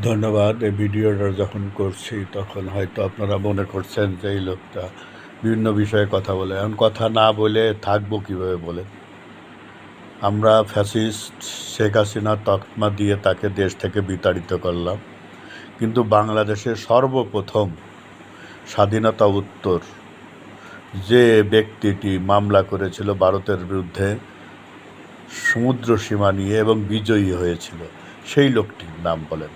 ধন্যবাদ। এই ভিডিওটা যখন করছি তখন হয়তো আপনারা মনে করছেন যে এই লোকটা বিভিন্ন বিষয়ে কথা বলে, এখন কথা না বলে থাকবো কীভাবে বলেন? আমরা ফ্যাসিস্ট শেখ হাসিনা তকমা দিয়ে তাকে দেশ থেকে বিতাড়িত করলাম, কিন্তু বাংলাদেশের সর্বপ্রথম স্বাধীনতা উত্তর যে ব্যক্তিটি মামলা করেছিল ভারতের বিরুদ্ধে সমুদ্র সীমা নিয়ে এবং বিজয়ী হয়েছিল, সেই লোকটির নাম বলেন।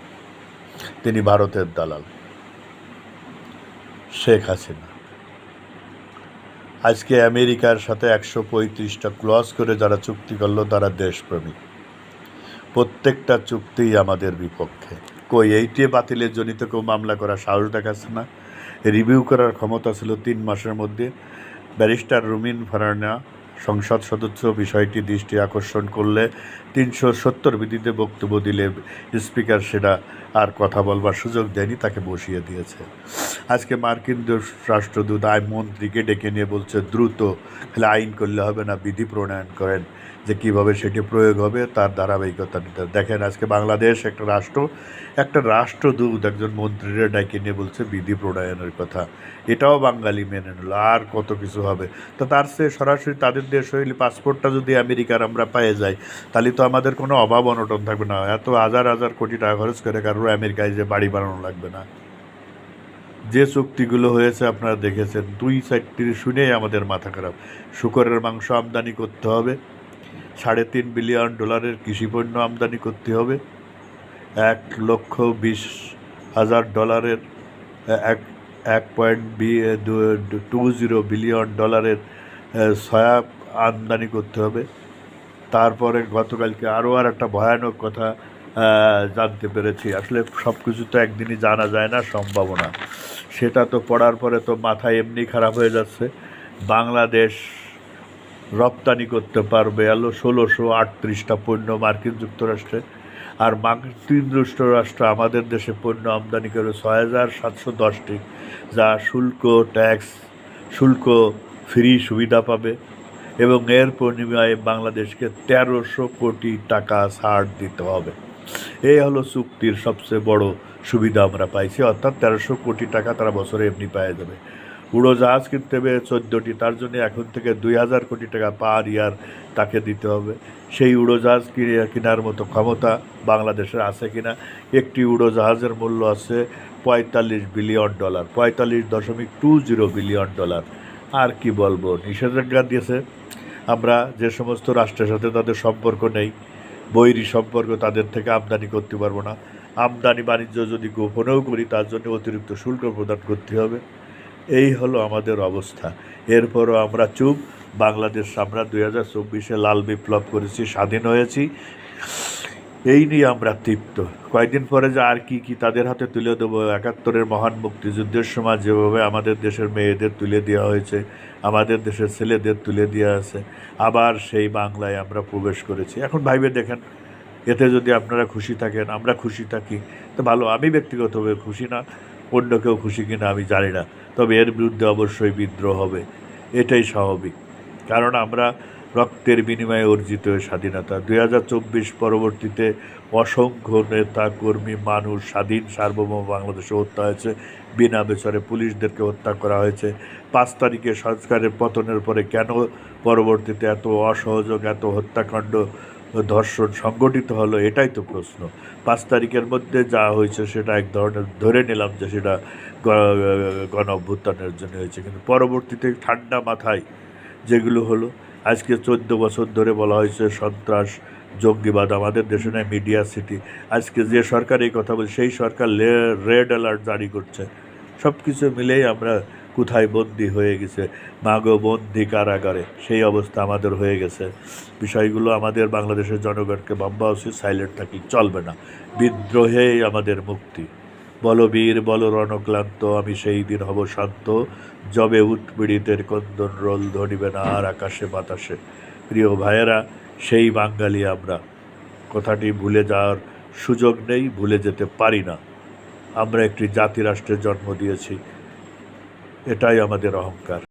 তিনি ভারতের দালাল শেখ হাসিনা। আজকে আমেরিকার সাথে 135টা ক্লজ করে যারা চুক্তি করলো তারা দেশপ্রেমিক। প্রত্যেকটা চুক্তিই আমাদের বিপক্ষে। কই এইটি বাতিলের জনিত কেউ মামলা করার সাহস দেখাচ্ছে না? রিভিউ করার ক্ষমতা ছিল 3 মাসের মধ্যে। ব্যারিস্টার রুমিন ফারানা সংসদ সদস্য বিষয়টি দৃষ্টি আকর্ষণ করলে 370 বিধিতে বক্তব্য দিলে স্পিকার সেটা আর কথা বলবার সুযোগ দেয়নি, তাকে বসিয়ে দিয়েছে। আজকে মার্কিন রাষ্ট্রদূত আইনমন্ত্রীকে ডেকে নিয়ে বলছে দ্রুত খালি আইন করলে হবে না, বিধি প্রণয়ন করেন, যে কীভাবে সেটি প্রয়োগ হবে তার ধারাবাহিকতা নিতে। দেখেন আজকে বাংলাদেশ একটা রাষ্ট্রদূত একজন মন্ত্রীরা ডেকে নিয়ে বলছে বিধি প্রণয়নের কথা, এটাও বাঙালি মেনে নিল। আর কত কিছু হবে। তো তার চেয়ে সরাসরি তাদের দেশ হইলে পাসপোর্টটা যদি আমেরিকার আমরা পেয়ে যাই, তাহলে তো আমাদের কোনো অভাব অনটন থাকবে না। এত হাজার হাজার কোটি টাকা খরচ করে কারোর আমেরিকায় যে বাড়ি বানানো লাগবে না। যে চুক্তিগুলো হয়েছে আপনারা দেখেছেন, 2 সাইডটি শুনেই আমাদের মাথা খারাপ। শূকরের মাংস আমদানি করতে হবে, $3.5 বিলিয়ন কৃষিপণ্য আমদানি করতে হবে, $1,20,000 $1.20 বিলিয়ন সয়া আমদানি করতে হবে। তারপরে গতকালকে আরও একটা ভয়ানক কথা জানতে পেরেছি। আসলে সব কিছু তো একদিনই জানা যায় না, সম্ভাবনা। সেটা তো পড়ার পরে তো মাথা এমনি খারাপ হয়ে যাচ্ছে। বাংলাদেশ রপ্তানি করতে পারবে 1638টা পণ্য মার্কিন যুক্তরাষ্ট্রে, আর মার্কিন যুক্তরাষ্ট্র আমাদের দেশে পণ্য আমদানি করে 6710টি, যা শুল্ক ফ্রি সুবিধা পাবে, এবং এর বিনিময়ে বাংলাদেশকে 1300 কোটি টাকা ছাড় দিতে হবে। এই হলো চুক্তির সবচেয়ে বড় সুবিধা আমরা পাইছি, অর্থাৎ 1300 কোটি টাকা তারা বছরে এমনি পেয়ে যাবে। উড়োজাহাজ কিনতে হবে 14টি, তার জন্য এখন থেকে 2000 কোটি টাকা পার ইয়ার তাকে দিতে হবে। সেই উড়োজাহাজ কেনার মতো ক্ষমতা বাংলাদেশের আছে কিনা? একটি উড়োজাহাজের মূল্য আছে $45 বিলিয়ন, $45.20 বিলিয়ন। আর কি বলবো, নিষেধাজ্ঞা দিয়েছে। আমরা যে সমস্ত রাষ্ট্রের সাথে তাদের সম্পর্ক নেই, বৈরী সম্পর্ক, তাদের থেকে আমদানি করতে পারবো না। আমদানি বাণিজ্য যদি গোপনেও করি তার জন্য অতিরিক্ত শুল্ক প্রদান করতে হবে। এই হলো আমাদের অবস্থা। এরপরও আমরা চুপ। বাংলাদেশ আমরা 2024-এ লাল বিপ্লব করেছি, স্বাধীন হয়েছি, এই নিয়ে আমরা তৃপ্ত। কয়েকদিন পরে যে আর কি তাদের হাতে তুলে দেবো। 71-এর মহান মুক্তিযুদ্ধের সময় যেভাবে আমাদের দেশের মেয়েদের তুলে দেওয়া হয়েছে, আমাদের দেশের ছেলেদের তুলে দেওয়া আছে, আবার সেই বাংলায় আমরা প্রবেশ করেছি। এখন ভাইবে দেখেন, এতে যদি আপনারা খুশি থাকেন, আমরা খুশি থাকি, তো ভালো। আমি ব্যক্তিগতভাবে খুশি না, অন্য কেউ খুশি কিনা আমি জানি না, তবে এর বিরুদ্ধে অবশ্যই বিদ্রোহ হবে, এটাই স্বাভাবিক। কারণ আমরা রক্তের বিনিময়ে অর্জিত স্বাধীনতা। 2024 পরবর্তীতে অসংখ্য নেতা কর্মী, মানুষ, স্বাধীন সার্বভৌম বাংলাদেশে হত্যা হয়েছে, বিনা বিচারে পুলিশদেরকে হত্যা করা হয়েছে। 5 তারিখে সরকারের পতনের পরে কেন পরবর্তীতে এত অসহযোগ, এত হত্যাকাণ্ড, ধর্ষণ সংগঠিত হলো, এটাই তো প্রশ্ন। 5 তারিখের মধ্যে যা হয়েছে সেটা এক ধরনের ধরে নিলাম যে সেটা গণ অভ্যুত্থানের জন্য হয়েছে, কিন্তু পরবর্তীতে ঠান্ডা মাথায় যেগুলো হলো, আজকে 14 বছর ধরে বলা হয়েছে সন্ত্রাস, জঙ্গিবাদ আমাদের দেশে নয়, মিডিয়া সিটি। আজকে যে সরকার এই কথা বলছে, সেই সরকার রেড অ্যালার্ট জারি করছে। সব কিছু মিলেই আমরা কোথায় বন্দি হয়ে গেছে, মাগো বন্দি কারাগারে, সেই অবস্থা আমাদের হয়ে গেছে। বিষয়গুলো আমাদের বাংলাদেশের জনগণকে ভাবা উচিত, সাইলেন্ট থাকলে চলবে না। বিদ্রোহেই আমাদের মুক্তি। বলো বীর বলো রণক্লান্ত, আমি সেই দিন হব শান্ত, যবে উৎপীড়িতের কন্দন রোল ধরিবে না আর আকাশে বাতাসে। প্রিয় ভাইয়েরা, সেই বাঙালি আমরা, কথাটি ভুলে যাওয়ার সুযোগ নেই, ভুলে যেতে পারি না। আমরা একটি জাতিরাষ্ট্রের জন্ম দিয়েছি, এটাই আমাদের অহংকার।